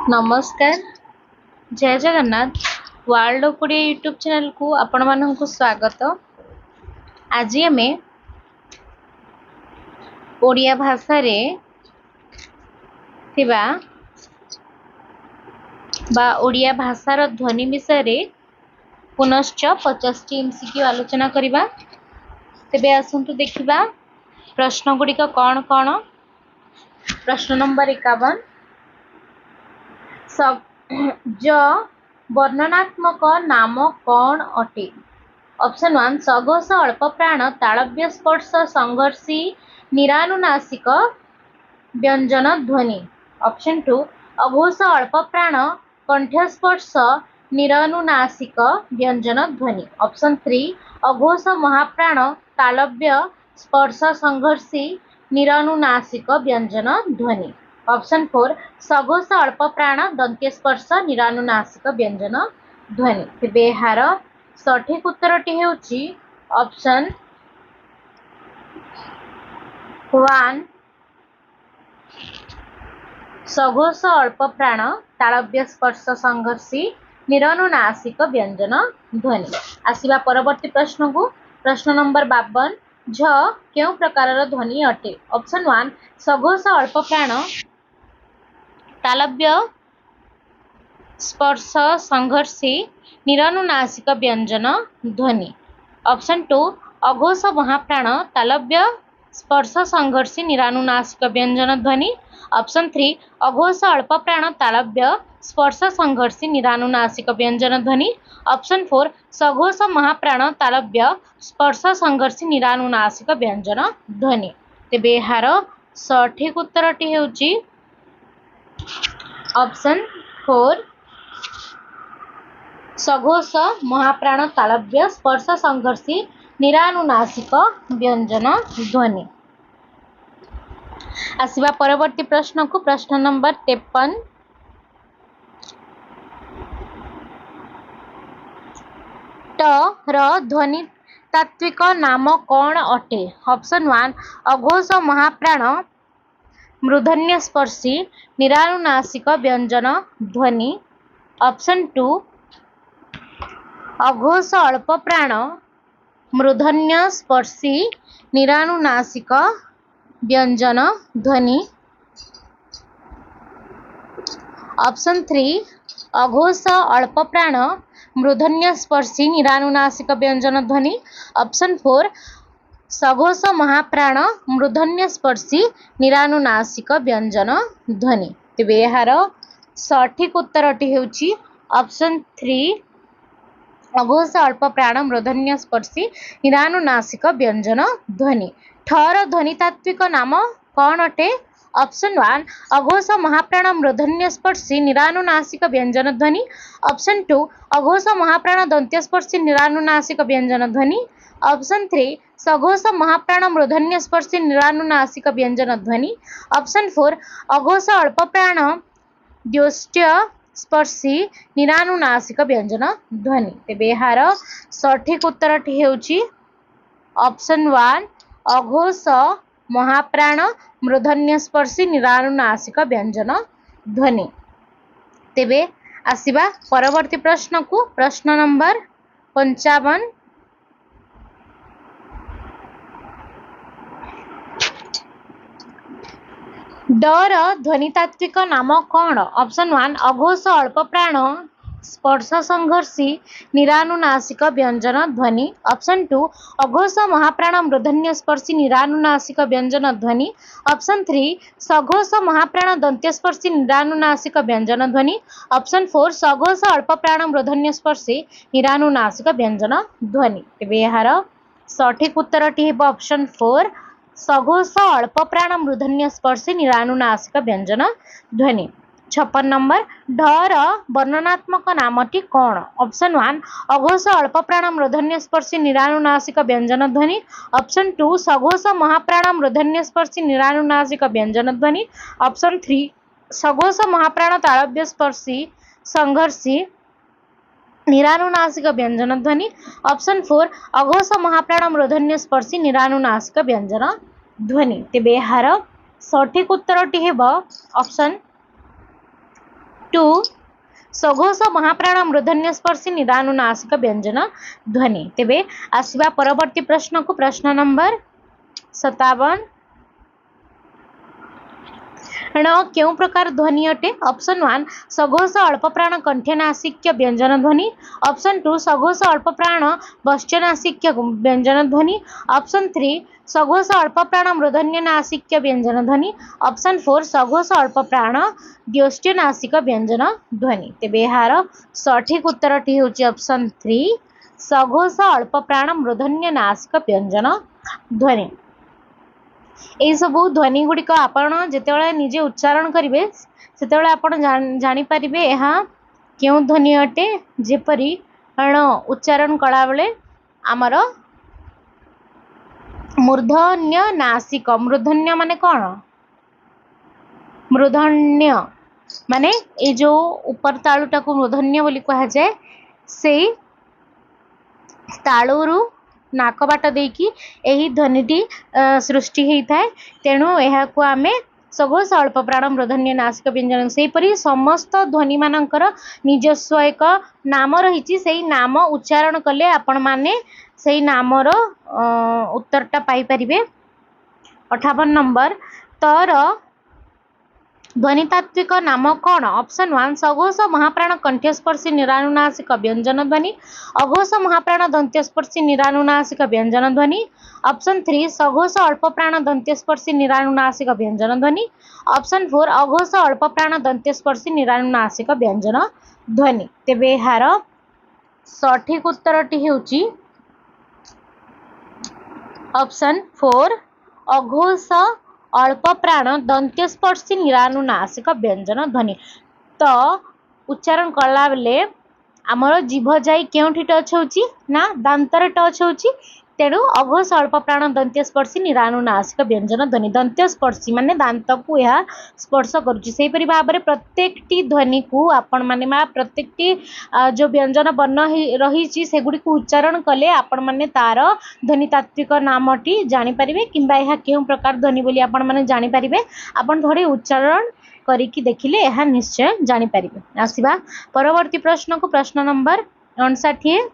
नमस्कार। जय Jagannath. World of Odia YouTube channel को आपण मानक स्वागत। आज आम ओडिया भाषा रे थिबा बा ओडिया भाषार ध्वनि विषय रे पुनश्च 50 एमसीक्यू आलोचना करिबा। तेबे आसंतु देखिबा प्रश्न गुड़िक कौन कौन। प्रश्न नंबर 51 ज वर्णनात्मक नाम कौन अटे। ऑप्शन 1 सघोष अल्प प्राण तालव्य स्पर्श संघर्षी निरानुनासिक व्यंजन ध्वनि। ऑप्शन 2 अघोष अल्प प्राण कंठस्पर्श निरानुनासिक व्यंजन ध्वनि। ऑप्शन 3 अघोष महाप्राण तालव्य स्पर्श संघर्षी निरानुनासिक व्यंजन ध्वनि। ऑप्शन 4 सघोष अल्प प्राण दंत्यस्पर्श निरानुनासिक व्यंजन ध्वनि। तेबे एहार सठिक उत्तरटी हेउची ऑप्शन 1 सघोष अल्प प्राण तालव्य स्पर्श संघर्षी निरानुनासिक व्यंजन ध्वनि। आसिबा परवर्ती प्रश्न को। प्रश्न नंबर 52 झ केउ प्रकार ध्वनि अटे। ऑप्शन 1 सघोष अल्प प्राण तालव्य स्पर्श संघर्षी निरानुनासिक व्यंजन ध्वनि। ऑप्शन 2 अघोष महाप्राण तालव्य स्पर्श संघर्षी निरानुनासिक व्यंजन ध्वनि। ऑप्शन 3 अघोष अल्प प्राण तालव्य स्पर्श संघर्षी निरानुनासिक व्यंजन ध्वनि। ऑप्शन 4 सघोष महाप्राण तालव्य स्पर्श संघर्षी निरानुनासिक व्यंजन ध्वनि। तेबे एहार सठिक उत्तरटी हेउची ऑप्शन 4 सघोष महाप्राण तालव्य स्पर्श संघर्षी निरानुनासिक व्यंजन ध्वनि। आसिबा परवर्ती प्रश्न को। प्रश्न नंबर 53 ट र ध्वनि तात्विक नाम कौन अटे। ऑप्शन 1 अघोष महाप्राण मूर्धन्य स्पर्शी निरानुनासिक व्यंजन ध्वनि। ऑप्शन 2 अघोष अल्प प्राण मूर्धन्य स्पर्शी निरानुनासिक व्यंजन ध्वनि। ऑप्शन 3 अघोष अल्प प्राण मूर्धन्य स्पर्शी निरानुनासिक व्यंजन ध्वनि। ऑप्शन 4 सघोष महाप्राण मूर्धन्य स्पर्शी निरानुनासिक व्यंजन ध्वनि। तेबे एहार सठिक उत्तरटी हेउची ऑप्शन 3 अघोष अल्प प्राण मूर्धन्य स्पर्शी निरानुनासिक व्यंजन ध्वनि। ठर ध्वनि तात्विक नाम कौन अटे। ऑप्शन 1 अघोष महाप्राण मूर्धन्य स्पर्शी निरानुनासिक व्यंजन ध्वनि। ऑप्शन 2 अघोष महाप्राण दंत्यस्पर्शी निरानुनासिक व्यंजन ध्वनि। ऑप्शन 3 सघोष महाप्राण मूर्धन्य स्पर्शी निरानुनासिक व्यंजन ध्वनि। ऑप्शन 4 अघोष अल्प प्राण द्योष्ट्य स्पर्शी निरानुनासिक व्यंजन ध्वनि। तेबे एहार सठिक उत्तरटी हेउची ऑप्शन 1 अघोष महाप्राण मूर्धन्य स्पर्शी निरानुनासिक व्यंजन ध्वनि। तेबे आसिबा परवर्ती प्रश्न को। प्रश्न नंबर 55 डर ध्वनितात्विक नाम कौन। ऑप्शन 1 अघोष अल्प प्राण स्पर्श संघर्षी निरानुनासिक व्यंजन ध्वनि। ऑप्शन 2 अघोष महाप्राण मूर्धन्य स्पर्शी निरानुनासिक व्यंजन ध्वनि। ऑप्शन 3 सघोष महाप्राण दंत्यस्पर्शी निरानुनासिक व्यंजन ध्वनि। ऑप्शन 4 सघोष अल्प प्राण मूर्धन्य स्पर्शी निरानुनासिक व्यंजन ध्वनि। तेबे एहार सठिक उत्तरटी हेबो ऑप्शन 4 सघोष अल्प प्राण मूर्धन्य स्पर्शी निरानुनासिक व्यंजन ध्वनि। 56 नंबर ढर वर्णनात्मक नामटी कौन। ऑप्शन 1 अघोष अल्प प्राण मूर्धन्य स्पर्शी निरानुनासिक व्यंजन ध्वनि। ऑप्शन 2 सघोष महाप्राण मूर्धन्य स्पर्शी निरानुनासिक व्यंजन ध्वनि। ऑप्शन 3 सघोष महाप्राण तालव्य स्पर्शी संघर्षी निरानुनासिक व्यंजन ध्वनि। ऑप्शन 4 अघोष महाप्राण मूर्धन्य स्पर्शी निरानुनासिक व्यंजन ध्वनि। तेबे एहार सठिक उत्तरटी हेबो ऑप्शन टू सघोष महाप्राण मूर्धन्य स्पर्शी निरानुनासिक व्यंजन ध्वनि। तेबे आसवा परवर्ती प्रश्न को प्रश्न नंबर 57 क्यों प्रकार ध्वनि अटे? ऑप्शन 1 सघोष अल्पप्राण कंठ्यनासिक्य व्यंजन ध्वनि। ऑप्शन 2 सघोष अल्पप्राण वश्चनासिक्य व्यंजन ध्वनि। ऑप्शन 3 सघोष अल्पप्राण मूर्धन्यनासिक्य व्यंजन ध्वनि। ऑप्शन 4 सघोष अल्पप्राण द्योष्टनासिक व्यंजन ध्वनि। तेबे यार सठिक उत्तरटी होची ऑप्शन 3 सघोष अल्पप्राण मूर्धन्यनासिक व्यंजन ध्वनि। यही सब ध्वनि गुड़िक आपण जितेबाला निजे उच्चारण करेंगे से आपण जानीपारे यहाँ क्यों ध्वनि अटे। जेपरी उच्चारण कला बेले आमर मूर्धन्य नासिक मूर्धन्य माने कौन मूर्धन्य माने ये जो ऊपर तालुटा को मूर्धन्य बोली कहा जाए से तालुरु नाक बाट देकी यही ध्वनिटी सृष्टि होता है। तेणु यह को आमे सघोष अल्पप्राण मूर्धन्य नासिक व्यंजन सेपरी समस्त ध्वनि मानकर निजस्व एक नाम रही से नाम उच्चारण कले आपण माने से नामर उत्तरटा पाई परिबे। 58 नंबर तर ध्वनितात्विक नाम कौन? ऑप्शन 1 सघोष महाप्राण कंठस्पर्शी निरानुनासिक व्यंजन ध्वनि। अघोष महाप्राण दंत्यस्पर्शी निरानुनासिक व्यंजन ध्वनि। ऑप्शन 3 सघोष अल्पप्राण दंत्यस्पर्शी निरानुनासिक व्यंजन ध्वनि। ऑप्शन 4 अघोष अल्पप्राण दंत्यस्पर्शी निरानुनासिक व्यंजन ध्वनि। तेबे यार सठिक उत्तरटी हेउची ऑप्शन 4 अघोष अल्पप्राण दंत्यस्पर्शी निरानुनासिक व्यंजन ध्वनि। तो उच्चारण कला बेले आमर जीभ जाई केउठी टच होची ना दांतर टच होची। तेणु अघोष अल्पप्राण दंत्यस्पर्शी निरानुनासिक व्यंजन ध्वनि। दंत्यस्पर्शी माने दांत को यह स्पर्श करुची। सेही परि भाबरे प्रत्येकटी ध्वनि को आपण माने प्रत्येकटी जो व्यंजन वर्ण रही सेगुड़ी को उच्चारण कले आपण माने तार ध्वनितात्विक नामटी जानी परिबे किंबा यह केउ प्रकार ध्वनि बोली आपण माने जानी परिबे। आपण थोड़ी उच्चारण करिकी देखिले यह निश्चय जानी परिबे। आसीबा परवर्ती प्रश्न को प्रश्न नंबर 59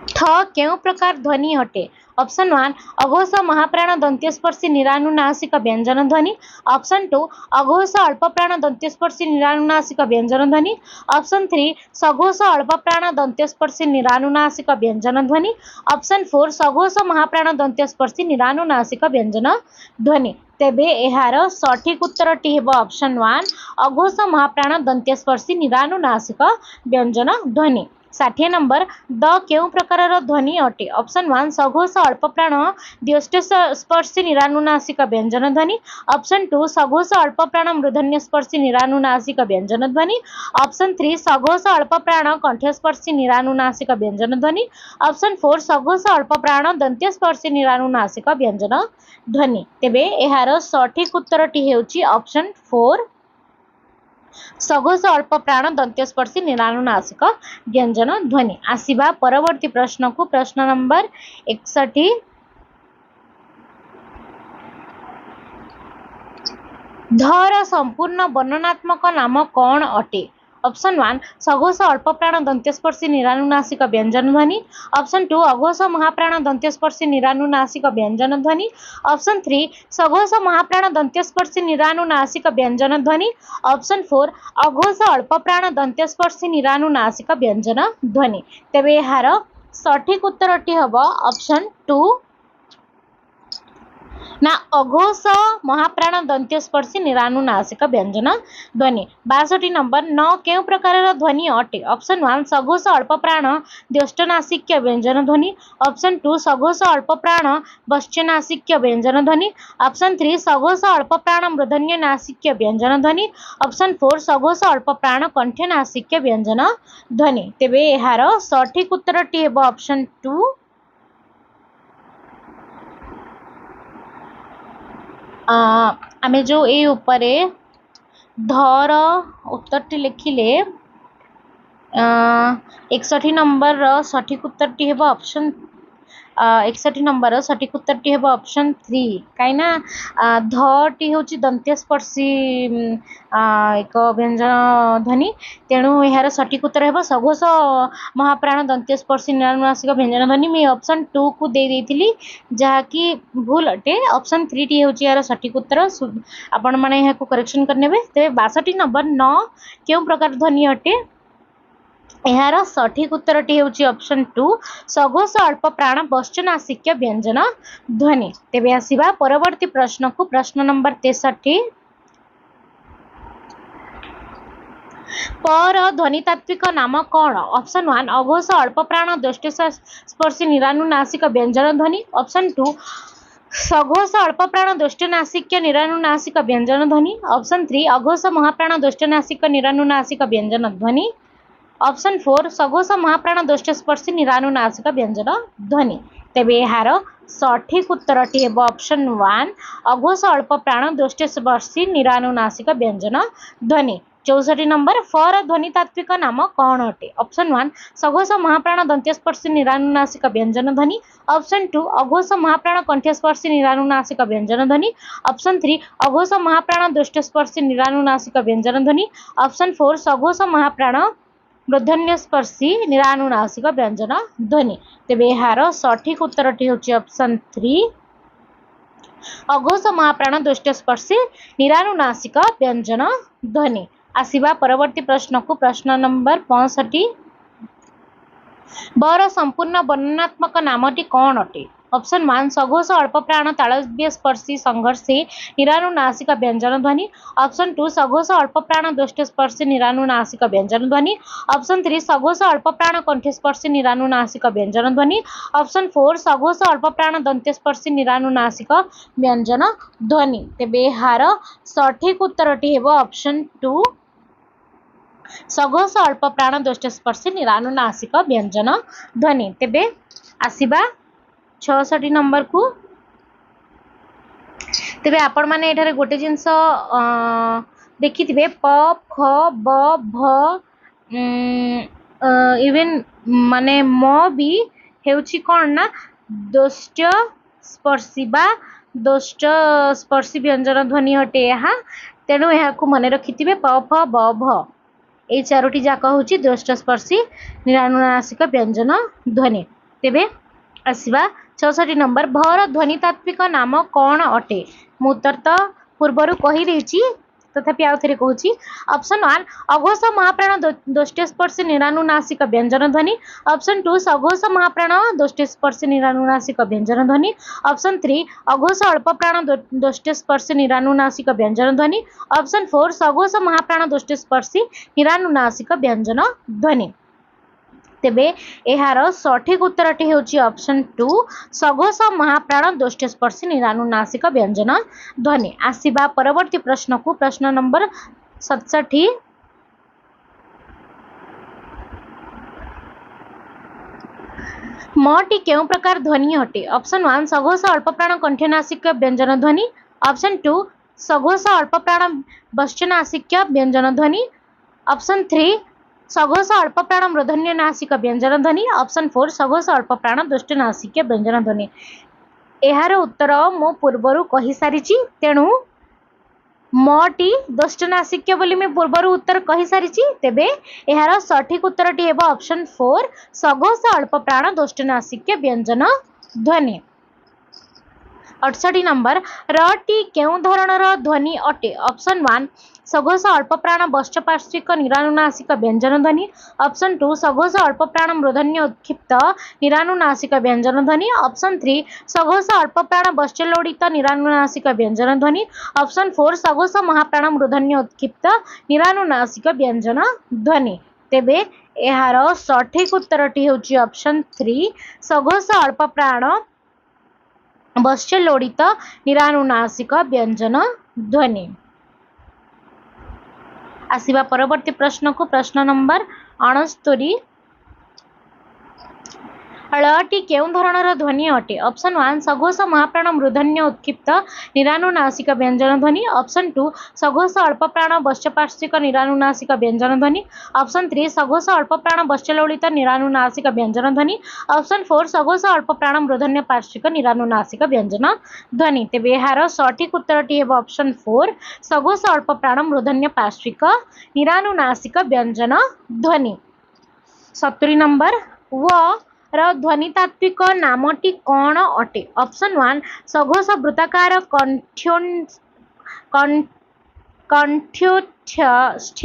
ठ क्यों प्रकार ध्वनि हटे? ऑप्शन 1 अघोष महाप्राण दंत्यस्पर्शी निरानुनासिक व्यंजन ध्वनि। ऑप्शन 2 अघोष अल्पप्राण दंत्यस्पर्शी निरानुनासिक व्यंजन ध्वनि। ऑप्शन 3 सघोष अल्पप्राण दंत्यस्पर्शी निरानुनासिक व्यंजन ध्वनि। ऑप्शन 4 सघोष महाप्राण दंत्यस्पर्शी निरानुनासिक व्यंजन ध्वनि। तेबे यार सठिक उत्तरटी हेबो ऑप्शन 1 अघोष महाप्राण दंत्यस्पर्शी निरानुनासिक व्यंजन ध्वनि। 60 नंबर द क्यों प्रकार ध्वनि अटे? ऑप्शन 1 सघोष अल्पप्राण द्योष्टस्पर्शी निरानुनासिक व्यंजन ध्वनि। ऑप्शन 2 सघोष अल्पप्राण मूर्धन्य स्पर्शी निरानुनासिक व्यंजन ध्वनि। ऑप्शन 3 सघोष अल्पप्राण कंठस्पर्शी निरानुनासिक व्यंजन ध्वनि। ऑप्शन 4 सघोष अल्पप्राण दंत्यस्पर्शी निरानुनासिक व्यंजन ध्वनि। तेबे यार सठिक उत्तरटी हेउची ऑप्शन 4 सघोष अल्पप्राण दंत्यस्पर्शी निरानुनासिक व्यंजन ध्वनि। आसीबा परवर्ती प्रश्न को प्रश्न नंबर 61 धर संपूर्ण वर्णनात्मक नाम कौन अटे? ऑप्शन 1 सघोष अल्पप्राण दंत्यस्पर्शी निरानुनासिक व्यंजन ध्वनि। ऑप्शन 2 अघोष महाप्राण दंत्यस्पर्शी निरानुनासिक व्यंजन ध्वनि। ऑप्शन 3 सघोष महाप्राण दंत्यस्पर्शी निरानुनासिक व्यंजन ध्वनि। ऑप्शन 4 अघोष अल्पप्राण दंत्यस्पर्शी निरानुनासिक व्यंजन ध्वनि। तेबे यार सठिक उत्तरटी हबो ऑप्शन 2 ना अघोष महाप्राण दंत्यस्पर्शी निरानुनासिक व्यंजन ध्वनि। 62 नंबर न क्यों प्रकार ध्वनि अटे? ऑप्शन 1 सघोष अल्पप्राण द्योष्टनासिक व्यंजन ध्वनि। ऑप्शन 2 सघोष अल्पप्राण वश्चनासिक व्यंजन ध्वनि। ऑप्शन 3 सघोष अल्पप्राण मूर्धन्यनासिक व्यंजन ध्वनि। ऑप्शन 4 सघोष अल्पप्राण कंठ्यनासिक व्यंजन ध्वनि। तेबे यार सठिक उत्तरटी हेबो ऑप्शन 2 आमे जो ए उपरे धर उत्तरटी लिखिले 61 नंबर सठिक उत्तरटी हेबो ऑप्शन 61 नंबर सठिक उत्तरटी हेबो ऑप्शन 3 काईना धटी होची दंत्यस्पर्शी एक व्यंजन ध्वनि तेणु यार सठिक उत्तर है सघोष महाप्राण दंत्यस्पर्शी निरानुनासिक व्यंजन ध्वनि मैं ऑप्शन 2 को दे देइथिली जहाँकि भूल अटे ऑप्शन 3 टी होची यार सठिक उत्तर आपण माने यहाँ को करेक्शन करनेबे तेबे 62 नंबर 9 केउ प्रकार ध्वनि अटे यार सठिक उत्तर टी होची ऑप्शन 2 सघोष अल्प प्राण वश्चनासिक्य व्यंजन ध्वनि तेबे आसीबा परवर्ती प्रश्न को प्रश्न नंबर 63 पर ध्वनितात्विक नाम कौन ऑप्शन 1 अघोष अल्प प्राण दृष्ट स्पर्शी निरानुनासिक व्यंजन ध्वनि ऑप्शन 2 सघोष अल्प प्राण दुष्टनासिक्य निरानुनासिक व्यंजन ध्वनि ऑप्शन 3 अघोष महाप्राण दुष्टनासिक निरानुनासिक व्यंजन ध्वनि ऑप्शन 4 सघोष महाप्राण दुष्ट स्पर्शी निरानुनासिक व्यंजन ध्वनि तेबे यार सठिक उत्तरटी हेब ऑप्शन 1 अघोष अल्प प्राण दुष्ट स्पर्शी निरानुनासिक व्यंजन ध्वनि 64 नंबर फर ध्वनितात्विक नाम कौन अटे ऑप्शन 1 सघोष महाप्राण दंत्यस्पर्शी निरानुनासिक व्यंजन ध्वनि ऑप्शन 2 अघोष महाप्राण कंठस्पर्शी निरानुनासिक व्यंजन ध्वनि ऑप्शन 3 अघोष महाप्राण दुष्टस्पर्शी निरानुनासिक व्यंजन ध्वनि ऑप्शन 4 सघोष महाप्राण मूर्धन्यस्पर्शी निरानुनासिक व्यंजन ध्वनि तेबे यार सठिक उत्तरटी होची ऑप्शन 3 अघोष महाप्राण दुष्टस्पर्शी निरानुनासिक व्यंजन ध्वनि आसीबा परवर्ती प्रश्न को प्रश्न नंबर 65 बर संपूर्ण वर्णनात्मक नामटी कौन अटे ऑप्शन 1 सघोष अल्प प्राण तालव्य स्पर्शी संघर्षे निरानुनासिक व्यंजन ध्वनि ऑप्शन 2 सघोष अल्प प्राण दुष्ट स्पर्शी निरानुनासिक व्यंजन ध्वनि ऑप्शन 3 सघोष अल्प प्राण कंठस्पर्शी निरानुनासिक व्यंजन ध्वनि ऑप्शन 4 सघोष अल्प प्राण दंत्यस्पर्शी निरानुनासिक व्यंजन ध्वनि तेबे यार सठिक उत्तरटी हेब ऑप्शन 2 सघोष अल्प प्राण दुष्टस्पर्शी निरानुनासिक व्यंजन ध्वनि तेबे आसीबा 66 नंबर को तेबे आपण माने एठारे गोटे जिंस देखिथिबे प ख ब भ इवन माने म भी हेउची कोन ना दोष्ट स्पर्शी बा दोष्ट स्पर्शी व्यंजन ध्वनि हटे यहाँ तेणु यहाँ को मन रखिथिबे प फ ब भ ए चारोटी जाक होची दोष्ट स्पर्शी निरानुनासिक व्यंजन ध्वनि तेबे आसीबा 66 नंबर भर ध्वनितात्विक नाम कौन अटे मु उत्तर तो पूर्वर कही देछि तथापि आउ थरे कहूची ऑप्शन 1 अघोष महाप्राण दोष्टस्पर्शी निरानुनासिक व्यंजन ध्वनि ऑप्शन 2 सघोष महाप्राण दोष्टस्पर्शी निरानुनासिक व्यंजन ध्वनि ऑप्शन 3 अघोष अल्प प्राण दोष्टस्पर्शी निरानुनासिक व्यंजन ध्वनि ऑप्शन 4 सघोष महाप्राण दोष्टस्पर्शी निरानुनासिक व्यंजन ध्वनि तेबे एहार सठिक उत्तरटी होची ऑप्शन 2 सघोष महाप्राण दोष्टस्पर्शी निरानुनासिक व्यंजन ध्वनि आसीबा परवर्ती प्रश्न को प्रश्न नंबर 67 मटी केउ प्रकार ध्वनि हटे ऑप्शन 1 सघोष अल्प प्राण कंठनासिक व्यंजन ध्वनि ऑप्शन 2 सघोष अल्प प्राण वश्चनासिक व्यंजन ध्वनि ऑप्शन 3 सघोष अल्प प्राण मूर्धन्यनासिक व्यंजन ध्वनि ऑप्शन 4 सघोष अल्प प्राण दुष्टनासिक व्यंजन ध्वनि एहार उत्तर मो पूर्वर कहि सारिछि तेणु मटी दुष्टनासिक बोली मैं पूर्वर उत्तर कहि सारिछि तेबे एहार सठिक उत्तरटी हेबो ऑप्शन 4 सघोष अल्प प्राण दुष्टनासिक व्यंजन ध्वनि 68 नंबर रटी केउ धरणर ध्वनि अटे ऑप्शन 1 सघोष अल्प प्राण वश्चपार्श्विक निरानुनासिक व्यंजन ध्वनि ऑप्शन 2 सघोष अल्प प्राण मूर्धन्य उत्क्षिप्त निरानुनासिक व्यंजन ध्वनि ऑप्शन 3 सघोष अल्प प्राण वश्चलोडित निरानुनासिक व्यंजन ध्वनि ऑप्शन 4 सघोष महाप्राण मूर्धन्य उत्क्षिप्त निरानुनासिक व्यंजन ध्वनि तेबे एहार सठिक उत्तरटी होची ऑप्शन 3 सघोष अल्प प्राण वश्चलोडित निरानुनासिक व्यंजन ध्वनि आसीबा परवर्ती प्रश्न को प्रश्न नंबर 69 ଳଟି କେଉଁ ଧରଣର ଧ୍ୱନି ଅଟେ? ଅପସନ୍ 1 ସଘୋଷ ମହାପ୍ରାଣ ମୂର୍ଧନ୍ୟ ଉତ୍କ୍ଷିପ୍ତ ନିରାନୁନାସିକ ବ୍ୟଞ୍ଜନ ଧ୍ୱନି। ଅପସନ୍ 2 ସଘୋଷ ଅଳ୍ପପ୍ରାଣ ବଶ୍ଚପାର୍ଶ୍ୱିକ ନିରାନୁନାସିକ ବ୍ୟଞ୍ଜନ ଧ୍ୱନି। ଅପସନ୍ 3 ସଘୋଷ ଅଳ୍ପପ୍ରାଣ ବଶ୍ଚଲଳିତ ନିରାନୁନାସିକ ବ୍ୟଞ୍ଜନ ଧ୍ୱନି। ଅପସନ୍ 4 ସଘୋଷ ଅଳ୍ପପ୍ରାଣ ମୂର୍ଧନ୍ୟ ପାର୍ଶ୍ୱିକ ନିରାନୁନାସିକ ବ୍ୟଞ୍ଜନ ଧ୍ୱନି। ତେବେ ଏହାର ସଠିକ୍ ଉତ୍ତରଟି ହେବ ଅପସନ୍ 4 ସଘୋଷ ଅଳ୍ପପ୍ରାଣ ମୂର୍ଧନ୍ୟ ପାର୍ଶ୍ୱିକ ନିରାନୁନାସିକ ବ୍ୟଞ୍ଜନ ଧ୍ୱନି। 70 ନମ୍ବର ର ଧ୍ୱନିତାତ୍ତ୍ୱିକ ନାମଟି କ'ଣ ଅଟେ? ଅପସନ୍ 1 ସଘୋଷ ବୃତ୍ତାକାର କଣ୍ଠ୍ୟୋଷ୍ଠ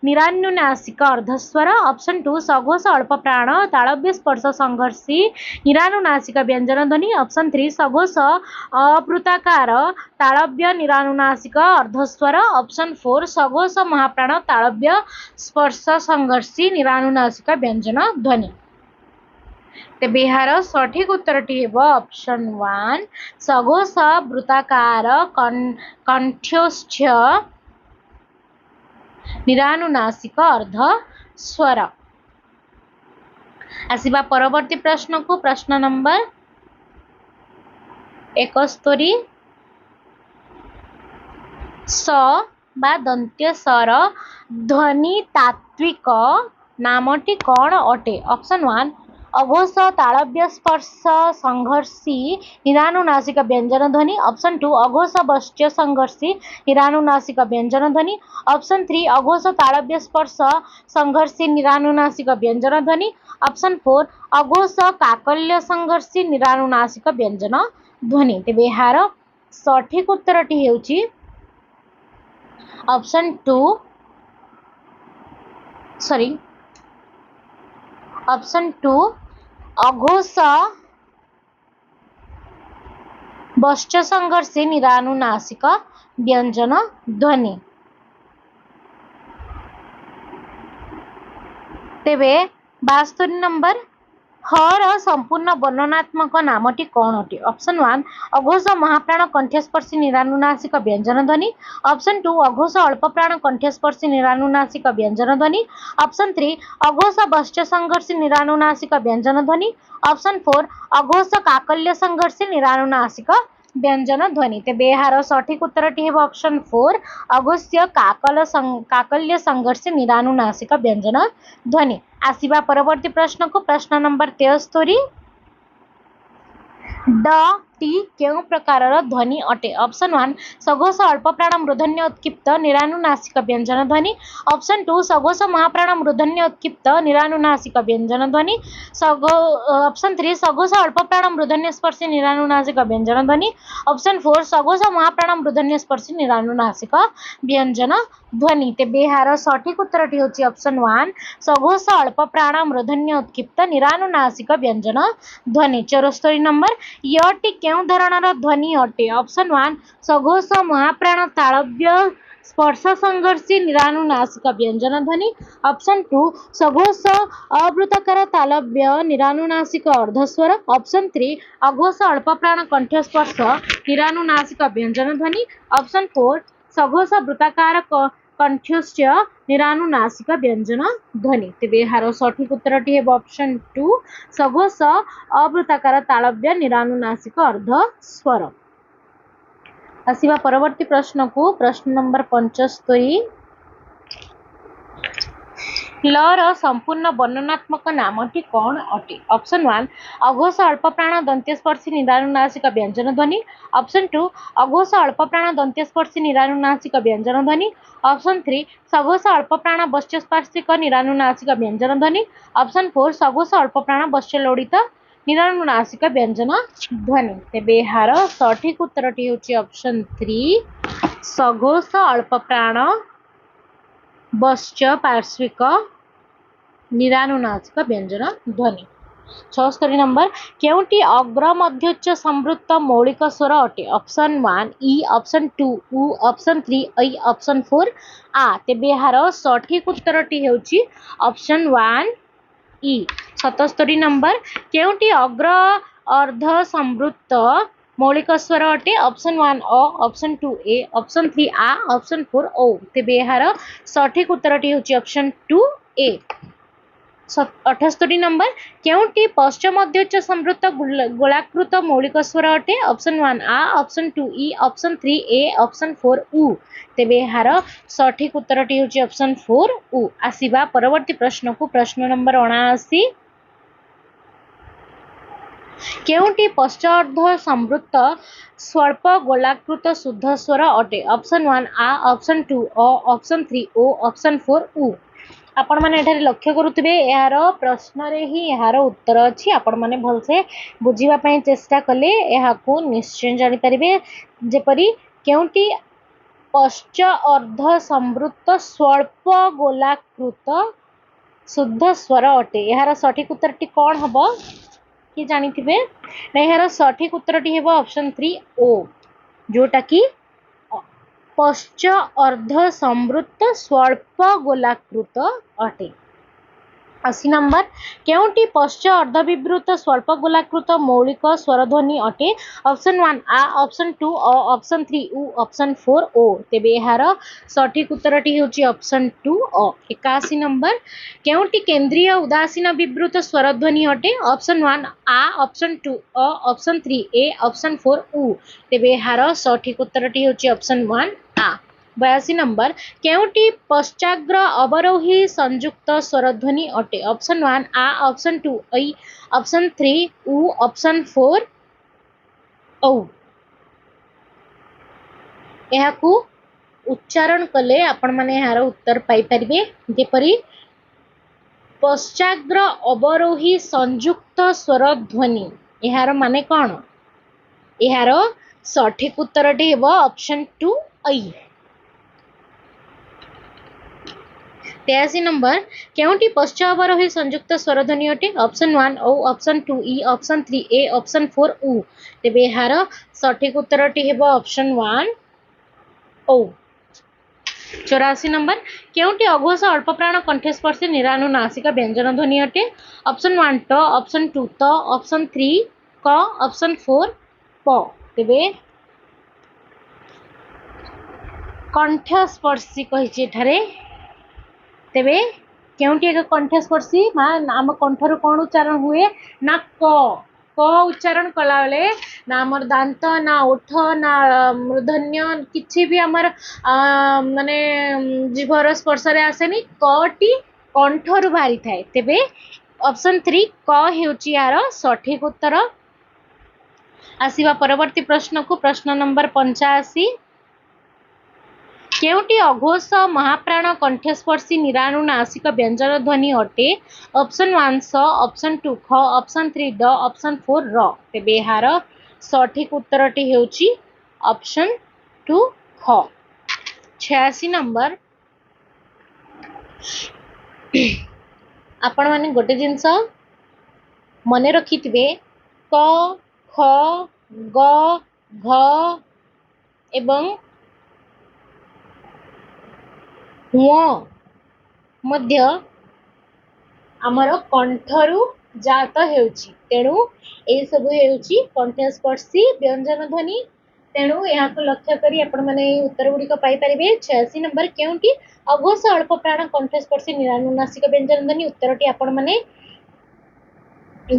ନିରାନୁନାସିକ ଅର୍ଦ୍ଧସ୍ୱର। ଅପସନ୍ 2 ସଘୋଷ ଅଳ୍ପପ୍ରାଣ ତାଳବ୍ୟ ସ୍ପର୍ଶ ସଂଘର୍ଷୀ ନିରାନୁନାସିକ ବ୍ୟଞ୍ଜନ ଧ୍ୱନି। ଅପସନ୍ 3 ସଘୋଷ ଅବୃତ୍ତାକାର ତାଳବ୍ୟ ନିରାନୁନାସିକ ଅର୍ଦ୍ଧସ୍ୱର। ଅପସନ୍ 4 ସଘୋଷ ମହାପ୍ରାଣ ତାଳବ୍ୟ ସ୍ପର୍ଶ ସଂଘର୍ଷୀ ନିରାନୁନାସିକ ବ୍ୟଞ୍ଜନ ଧ୍ୱନି। ତେବେ ଏହାର ସଠିକ୍ ଉତ୍ତରଟି ହେବ ଅପସନ୍ 1 ସଘୋଷ ବୃତ୍ତାକାର କଣ୍ଠ୍ୟୋଷ୍ଠ ନିରାନୁନାସିକ ଅର୍ଦ୍ଧସ୍ୱର। ଆସିବା ପରବର୍ତ୍ତୀ ପ୍ରଶ୍ନକୁ ପ୍ରଶ୍ନ ନମ୍ବର 71 ସ ବା ଦନ୍ତ୍ୟ ସର ଧ୍ୱନିତାତ୍ତ୍ୱିକ ନାମଟି କ'ଣ ଅଟେ? ଅପସନ୍ 1 ଅଘୋଷ ତାଳବ୍ୟ ସ୍ପର୍ଶ ସଂଘର୍ଷୀ ନିରାନୁନାସିକ ବ୍ୟଞ୍ଜନ ଧ୍ୱନି। ଅପସନ୍ 2 ଅଘୋଷ ବଶ୍ଚ ସଂଘର୍ଷୀ ନିରାନୁନାସିକ ବ୍ୟଞ୍ଜନ ଧ୍ୱନି। ଅପସନ୍ 3 ଅଘୋଷ ତାଳବ୍ୟ ସ୍ପର୍ଶ ସଂଘର୍ଷୀ ନିରାନୁନାସିକ ବ୍ୟଞ୍ଜନ ଧ୍ୱନି। ଅପସନ୍ 4 ଅଘୋଷ କାକଲ୍ୟ ସଂଘର୍ଷୀ ନିରାନୁନାସିକ ବ୍ୟଞ୍ଜନ ଧ୍ୱନି। ତେବେ ଏହାର ସଠିକ୍ ଉତ୍ତରଟି ହେଉଛି ଅପସନ୍ 2 ଅଘୋଷ ବଶ୍ଚ ସଂଘର୍ଷୀ ନିରାନୁନାସିକ ବ୍ୟଞ୍ଜନ ଧ୍ୱନି। ତେବେ 72 ନମ୍ବର ର ସମ୍ପୂର୍ଣ୍ଣ ବର୍ଣ୍ଣନାତ୍ମକ ନାମଟି କ'ଣ ଅଟେ? ଅପସନ୍ 1 ଅଘୋଷ ମହାପ୍ରାଣ କଣ୍ଠସ୍ପର୍ଶୀ ନିରାନୁନାସିକ ବ୍ୟଞ୍ଜନ ଧ୍ୱନି। ଅପସନ୍ 2 ଅଘୋଷ ଅଳ୍ପପ୍ରାଣ କଣ୍ଠସ୍ପର୍ଶୀ ନିରାନୁନାସିକ ବ୍ୟଞ୍ଜନ ଧ୍ୱନି। ଅପସନ୍ 3 ଅଘୋଷ ବଶ୍ଚ ସଂଘର୍ଷୀ ନିରାନୁନାସିକ ବ୍ୟଞ୍ଜନ ଧ୍ୱନି। ଅପସନ୍ 4 ଅଘୋଷ କାକଲ୍ୟ ସଂଘର୍ଷୀ ନିରାନୁନାସିକ ବ୍ୟଞ୍ଜନ ଧ୍ୱନି। ତେବେ ଏହାର ସଠିକ୍ ଉତ୍ତରଟି ହେବ ଅପସନ୍ 4 ଅଘୋଷ କାକଲ୍ୟ ସଂଘର୍ଷୀ ନିରାନୁନାସିକ ବ୍ୟଞ୍ଜନ ଧ୍ୱନି। ଆସିବା ପରବର୍ତ୍ତୀ ପ୍ରଶ୍ନକୁ ପ୍ରଶ୍ନ ନମ୍ବର 73 ଟି କେଉଁ ପ୍ରକାରର ଧ୍ୱନି ଅଟେ? ଅପସନ୍ 1 ସଘୋଷ ଅଳ୍ପପ୍ରାଣ ମୂର୍ଧନ୍ୟ ଉତ୍କ୍ଷିପ୍ତ ନିରାନୁନାସିକ ବ୍ୟଞ୍ଜନ ଧ୍ୱନି। ଅପସନ୍ 2 ସଘୋଷ ମହାପ୍ରାଣ ମୂର୍ଧନ୍ୟ ଉତ୍କ୍ଷିପ୍ତ ନିରାନୁନାସିକ ବ୍ୟଞ୍ଜନ ଧ୍ୱନି। ଅପସନ୍ 3 ସଘୋଷ ଅଳ୍ପପ୍ରାଣ ମୂର୍ଧନ୍ୟ ସ୍ପର୍ଶୀ ନିରାନୁନାସିକ ବ୍ୟଞ୍ଜନ ଧ୍ୱନି। ଅପସନ୍ 4 ସଘୋଷ ମହାପ୍ରାଣ ମୂର୍ଧନ୍ୟ ସ୍ପର୍ଶୀ ନିରାନୁନାସିକ ବ୍ୟଞ୍ଜନ ଧ୍ୱନି। ତେବେ ଏହାର ସଠିକ୍ ଉତ୍ତରଟି ହେଉଛି ଅପସନ୍ 1 ସଘୋଷ ଅଳ୍ପପ୍ରାଣ ମୂର୍ଧନ୍ୟ ଉତ୍କ୍ଷିପ୍ତ ନିରାନୁନାସିକ ବ୍ୟଞ୍ଜନ ଧ୍ୱନି। 74 ନମ୍ବର ୟଟି କେଉଁ ଧରଣର ଧ୍ୱନି ଅଟେ? ଅପସନ୍ 1 ସଘୋଷ ମହାପ୍ରାଣ ତାଳବ୍ୟ ସ୍ପର୍ଶ ସଂଘର୍ଷୀ ନିରାନୁନାସିକ ବ୍ୟଞ୍ଜନ ଧ୍ୱନି। ଅପସନ୍ 2 ସଘୋଷ ଅବୃତ୍ତାକାର ତାଳବ୍ୟ ନିରାନୁନାସିକ ଅର୍ଦ୍ଧସ୍ୱର। ଅପସନ୍ 3 ଅଘୋଷ ଅଳ୍ପପ୍ରାଣ କଣ୍ଠସ୍ପର୍ଶ ନିରାନୁନାସିକ ବ୍ୟଞ୍ଜନ ଧ୍ୱନି। ଅପସନ୍ 4 ସଘୋଷ ବୃତ୍ତାକାର କଣ୍ଠ୍ୟୋଷ୍ଠ ନିରାନୁନାସିକ ବ୍ୟଞ୍ଜନ ଧ୍ୱନି। ତେବେ ଏହାର ସଠିକ୍ ଉତ୍ତରଟି ହେବ ଅପସନ୍ 2 ସଘୋଷ ଅବୃତ୍ତାକାର ତାଳବ୍ୟ ନିରାନୁନାସିକ ଅର୍ଦ୍ଧସ୍ୱର। ଆସିବା ପରବର୍ତ୍ତୀ ପ୍ରଶ୍ନକୁ ପ୍ରଶ୍ନ ନମ୍ବର 75 ର ସମ୍ପୂର୍ଣ୍ଣ ବର୍ଣ୍ଣନାତ୍ମକ ନାମଟି କ'ଣ ଅଟେ? ଅପସନ୍ 1 ଅଘୋଷ ଅଳ୍ପପ୍ରାଣ ଦନ୍ତ୍ୟସ୍ପର୍ଶୀ ନିରାନୁନାସିକ ବ୍ୟଞ୍ଜନ ଧ୍ୱନି। ଅପସନ୍ 2 ଅଘୋଷ ଅଳ୍ପପ୍ରାଣ ଦନ୍ତ୍ୟସ୍ପର୍ଶୀ ନିରାନୁନାସିକ ବ୍ୟଞ୍ଜନ ଧ୍ୱନି। ଅପସନ୍ 3 ସଘୋଷ ଅଳ୍ପପ୍ରାଣ ବଶ୍ଚସ୍ପର୍ଶିକ ନିରାନୁନାସିକ ବ୍ୟଞ୍ଜନ ଧ୍ୱନି। ଅପସନ୍ 4 ସଘୋଷ ଅଳ୍ପପ୍ରାଣ ବଶ୍ଚଲୋଡ଼ିତ ନିରାନୁନାସିକ ବ୍ୟଞ୍ଜନ ଧ୍ୱନି। ତେବେ ଏହାର ସଠିକ୍ ଉତ୍ତରଟି ହେଉଛି ଅପସନ୍ 3 ସଘୋଷ ଅଳ୍ପପ୍ରାଣ ବଶ୍ଚ ପାର୍ଶ୍ୱିକ ନିରାନୁନାସିକ ବ୍ୟଞ୍ଜନ ଧ୍ୱନି। 76 ନମ୍ବର କେଉଁଟି ଅଗ୍ର ମଧ୍ୟୋଚ୍ଚ ସଂବୃତ୍ତ ମୌଳିକ ସ୍ୱର ଅଟେ? ଅପସନ୍ 1 ଇ। ଅପସନ୍ 2 ଉ। ଅପସନ୍ 3 ଐ। ଅପସନ୍ 4 ଆ। ତେବେ ଏହାର ସଠିକ୍ ଉତ୍ତରଟି ହେଉଛି ଅପସନ୍ 1 ଇ। 77 ନମ୍ବର କେଉଁଟି ଅଗ୍ର ଅର୍ଦ୍ଧ ସଂବୃତ୍ତ ମୌଳିକ ସ୍ୱର ଅଟେ? ଅପସନ୍ 1 ଅ। ଅପସନ୍ 2 ଏ। ଅପସନ୍ 3 ଆ। ଅପସନ୍ 4 ଓ। ତେବେ ଏହାର ସଠିକ୍ ଉତ୍ତରଟି ହେଉଛି ଅପସନ୍ 2 ଏ। 78 नंबर केउटी पश्चिम मध्य समृद्ध गोलाकृत मौलिक स्वर अटे ऑप्शन 1 आ ऑप्शन 2 ई ऑप्शन 3 ए ऑप्शन 4 उ तेबे यार सठिक उत्तरटी होची ऑप्शन 4 उ आसीबा परवर्ती प्रश्न को प्रश्न नंबर 79 केउटी पश्चार्ध समृद्ध स्वल्प गोलाकृत शुद्ध स्वर अटे ऑप्शन 1 आ ऑप्शन 2 ओ ऑप्शन 3 ओ ऑप्शन 4 उ आपण माने एठारे लक्ष्य करुथिबे यार प्रश्न रे ही यार उत्तर अछि आपण माने भलसे बुझिबा पई चेष्टा कले याको निश्चय जानि परिबे जेपरि केउटी पश्च अर्ध समृद्ध स्वल्प गोलाकृत शुद्ध स्वर अटे यार सठिक उत्तरटी कोन हबो कि जानिथिबे ना यार सठिक उत्तरटी हेबो ऑप्शन 3 ओ जोटा कि पश्च अर्ध समृद्ध स्वल्प गोलाकृत अटे 80 नंबर केउटी पश्च अर्धविवृत स्वल्प गोलाकृत मौलिक स्वरध्वनि अटे ऑप्शन 1 आ ऑप्शन 2 ओ ऑप्शन 3 उ ऑप्शन 4 ओ तेबे यार सठिक उत्तरटी होची ऑप्शन 2 ओ 81 नंबर केउटी केंद्रीय उदासीन विवृत स्वरध्वनि अटे ऑप्शन 1 आ ऑप्शन 2 ओ ऑप्शन 3 ए ऑप्शन 4 उ तेबे यार सठिक उत्तरटी होची ऑप्शन 1 आ 82 नंबर केउटी पश्चाग्र अवरोही संयुक्त स्वरध्वनि अटे ऑप्शन 1 आ ऑप्शन 2 ई ऑप्शन 3 उ ऑप्शन 4 औ एहाकू उच्चारण कले आपण माने यार उत्तर पाई परिबे जेपरि पश्चाग्र अवरोही संयुक्त स्वरध्वनि यार माने कोन यार सठिक उत्तरटी हेबो ऑप्शन 2 ई 83 नंबर केउटी पश्चावरोही संयुक्त स्वरध्वनि अटे ऑप्शन 1 ओ ऑप्शन 2 ई ऑप्शन 3 ए ऑप्शन 4 उ तेबे यार सठिक उत्तरटी हेबो ऑप्शन 1 ओ 84 नंबर केउटी अघोष अल्प प्राण कंठस्पर्शी निरानुनासिक व्यंजन ध्वनि अटे ऑप्शन 1 ट ऑप्शन 2 त ऑप्शन 3 क ऑप्शन 4 प तेबे कंठस्पर्शी कहिछि एठारे तेबे केउटी एक कंठस्पर्शी आम कंठर कौन उच्चारण हुए ना क उच्चारण कला बेले ना आमर दांत ना ओठ ना मूर्धन्य किछि भी आमर माने जीभर स्पर्श रे आसेनी क टी कंठरु बाहरी थाए तेबे ऑप्शन 3 क हेउची यार सठिक उत्तर आसीबा परवर्ती प्रश्न को प्रश्न नंबर 85 केउटी अघोष महाप्राण कंठस्पर्शी निरानुनासिक व्यंजन ध्वनि अटे ऑप्शन 1 स ऑप्शन 2 ख ऑप्शन 3 ड ऑप्शन 4 र तेबे यार सठिक उत्तरटी हेउची ऑप्शन 2 ख 86 नंबर आपण माने गोटे जिंस मने रखिथिबे क ख ग घ एवं मध्य आमर कंठरु जात हेउची तेणु ए सब हेउची कंठस्पर्शी व्यंजन ध्वनि तेणु यहाँ को लक्ष्य करी आपण माने उत्तर गुड़िक पाई परिबे 86 नंबर केउटी अघोष अल्प प्राण कंठस्पर्शी निरानुनासिक व्यंजन ध्वनि उत्तरटी आपण माने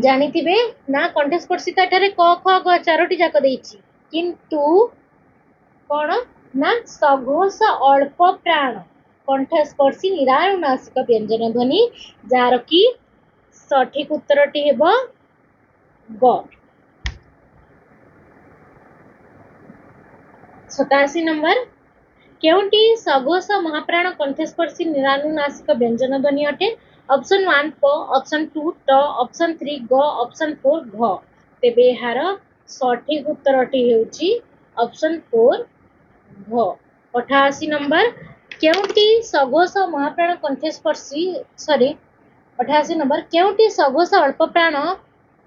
जानिथिबे ना कंठस्पर्शी ताठारे क ख ग चारोटी जाक देइची किंतु कोन ना सघोष अल्प प्राण कंठस्पर्शी निरानुनासिक व्यंजन ध्वनि जार की सठिक उत्तरटी हेबो ग 87 नंबर केउटी सघोष महाप्राण कंठस्पर्शी निरानुनासिक व्यंजन ध्वनि अटे ऑप्शन 1 प ऑप्शन 2 ट ऑप्शन 3 ग ऑप्शन 4 घ तेबे यार सठिक उत्तरटी हेउची ऑप्शन 4 घ 88 नंबर केउटी सघोष महाप्राण कंठस्पर्शी 88 नंबर केउटी सघोष अल्प प्राण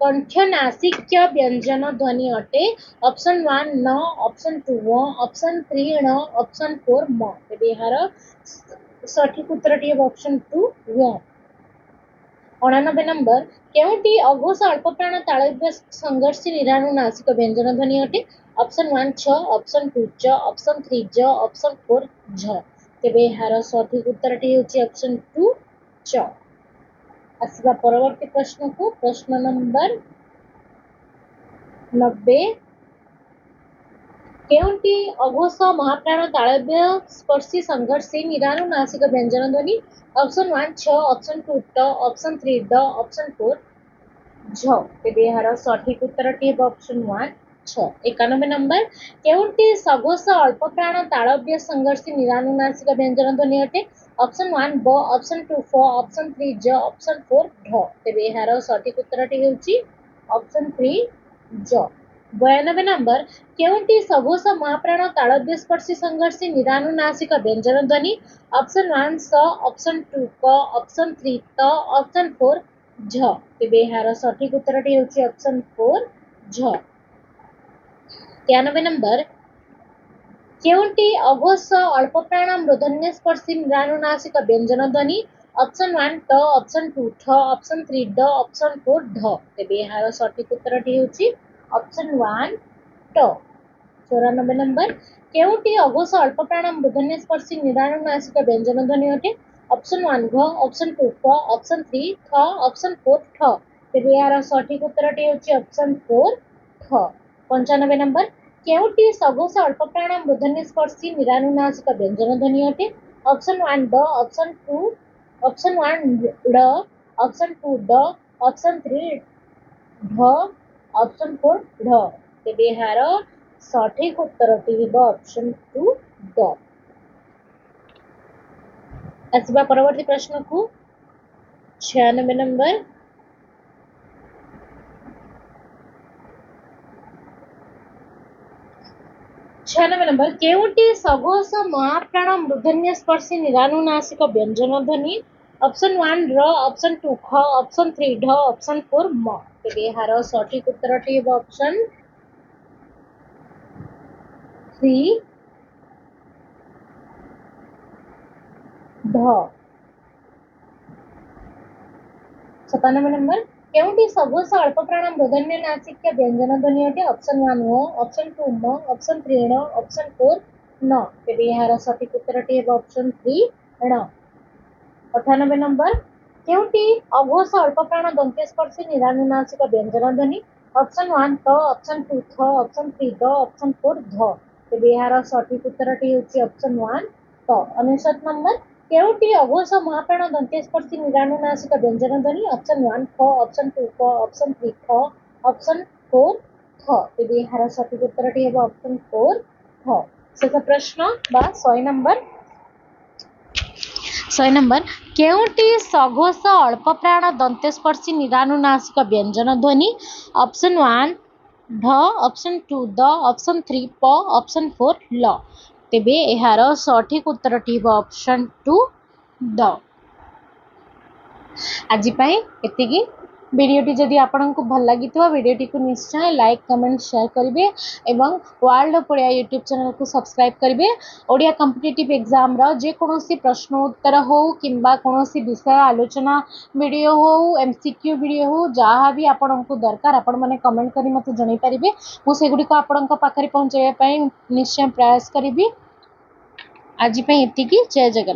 कंठनासिक व्यंजन ध्वनि अटे ऑप्शन 1 न ऑप्शन 2 ऑप्शन 3 न ऑप्शन 4 म तेबे यार सठिक उत्तरटी है ऑप्शन 2 व 89 नंबर केउटी अघोष अल्प प्राण तालव्य संघर्षी निरानुनासिक व्यंजन ध्वनि अटे ऑप्शन 1 छ ऑप्शन 2 च ऑप्शन 3 ज ऑप्शन 4 झ तेबे यार सठिक उत्तरटी होची ऑप्शन 2 च आसवा परवर्ती प्रश्न को प्रश्न नंबर 90 केउंटी अघोष महाप्राण तालव्य स्पर्शी संघर्षी निरानुनासिक व्यंजन ध्वनि ऑप्शन 1 छ ऑप्शन 2 ट ऑप्शन 3 ड ऑप्शन 4 झ तेबे यार सठिक उत्तरटी हे ऑप्शन 1 छ 91 नंबर केउंटी सघोष अल्प प्राण तालव्य संघर्षी निरानुनासिक व्यंजन ध्वनि अटे ऑप्शन 1 ब ऑप्शन 2 फ ऑप्शन 3 ज ऑप्शन 4 ढ तेबे यार सठिक उत्तरटी हेउची ऑप्शन 3 ज 92 नंबर केउंटी सघोष महाप्राण तालव्य स्पर्शी संघर्षी निरानुनासिक व्यंजन ध्वनि ऑप्शन 1 स ऑप्शन 2 क ऑप्शन 3 त ऑप्शन 4 झ तेबे यार सठिक उत्तरटी हेउची ऑप्शन 4 झ 93 नंबर केउंटी अघोष अल्प प्राण मृदन्य स्पर्शी निरानुनासिक व्यंजन ध्वनि ऑप्शन 1 ट ऑप्शन 2 ठ ऑप्शन 3 ड ऑप्शन 4 ढ तेबे यार सठिक उत्तरटी हेउची ऑप्शन 1 ट 94 नंबर केउंटी अघोष अल्प प्राण मृदन्य स्पर्शी निरानुनासिक व्यंजन ध्वनि अटे ऑप्शन 1 घ ऑप्शन 2 फ ऑप्शन 3 थ ऑप्शन 4 ठ तेबे यार सठिक उत्तरटी हेउची ऑप्शन 4 ठ 95 नंबर केउंटी सघोष अल्प प्राण मृदन्य स्पर्शी निरानुनासिक व्यंजन ध्वनि अटे ऑप्शन 1 ड ऑप्शन 2 ऑप्शन 1 ड ऑप्शन 2 ड ऑप्शन 3 ढ ऑप्शन 4 ढ तेबे यार सठिक उत्तरटी हेब ऑप्शन 2 ड आसवा परवर्ती प्रश्न को 96 नंबर 96 नंबर केउंटी सघोष महाप्राण मृदन्य स्पर्शी निरानुनासिक व्यंजन ध्वनि ऑप्शन 1 र ऑप्शन 2 ख ऑप्शन 3 ढ ऑप्शन 4 म तेबे यार सठिक उत्तरटी हेब ऑप्शन 3 ढ 97 नंबर केउंटी सघोष अल्प प्राण मृदन्य नासिक व्यंजन ध्वनि अटे ऑप्शन 1 ओ ऑप्शन 2 म ऑप्शन 3 ण ऑप्शन 4 न तेबे यार सठिक उत्तरटी हेब ऑप्शन 3 ण 98 नंबर केउंटी अघोष अल्प प्राण दंत्य स्पर्शी निरानुनासिक व्यंजन ध्वनि ऑप्शन 1 ट ऑप्शन 2 थ ऑप्शन 3 ड ऑप्शन 4 ध तेबे यार सठिक उत्तरटी हेउची ऑप्शन 1 ट 99 नंबर केउंटी अघोष महाप्राण दंत्य स्पर्शी निरानुनासिक व्यंजन ध्वनि ऑप्शन 1 ख ऑप्शन 2 क ऑप्शन 3 ख ऑप्शन 4 थ तेबे यार सठिक उत्तरटी हेब ऑप्शन 4 थ शेष प्रश्न बा 100 नंबर केउंटी सघोष अल्प प्राण दंत्य स्पर्शी निरानुनासिक व्यंजन ध्वनि ऑप्शन 1 ढ ऑप्शन 2 द ऑप्शन 3 प ऑप्शन 4 ल तेबे यार सठिक उत्तरटी हेब ऑप्शन 2 द आज एतिकी वीडियोटी जदि आपको भल लगी वीडियोटी को निश्चय लाइक कमेंट शेयर करेंगे एवं world of Odia YouTube channel को सब्सक्राइब करेंगे ओडिया कॉम्पिटिटिव एग्जाम रो जे कोनोसी प्रश्न उत्तर हो किंबा कोनोसी विषय आलोचना वीडियो हो एमसीक्यू वीडियो हो जहाँ भी आपको दरकार आपण मैंने कमेंट करी मत जन पारे मुझे को आपण पाखे पहुँचाई निश्चय प्रयास करी आज एतिकी जय जगन्नाथ।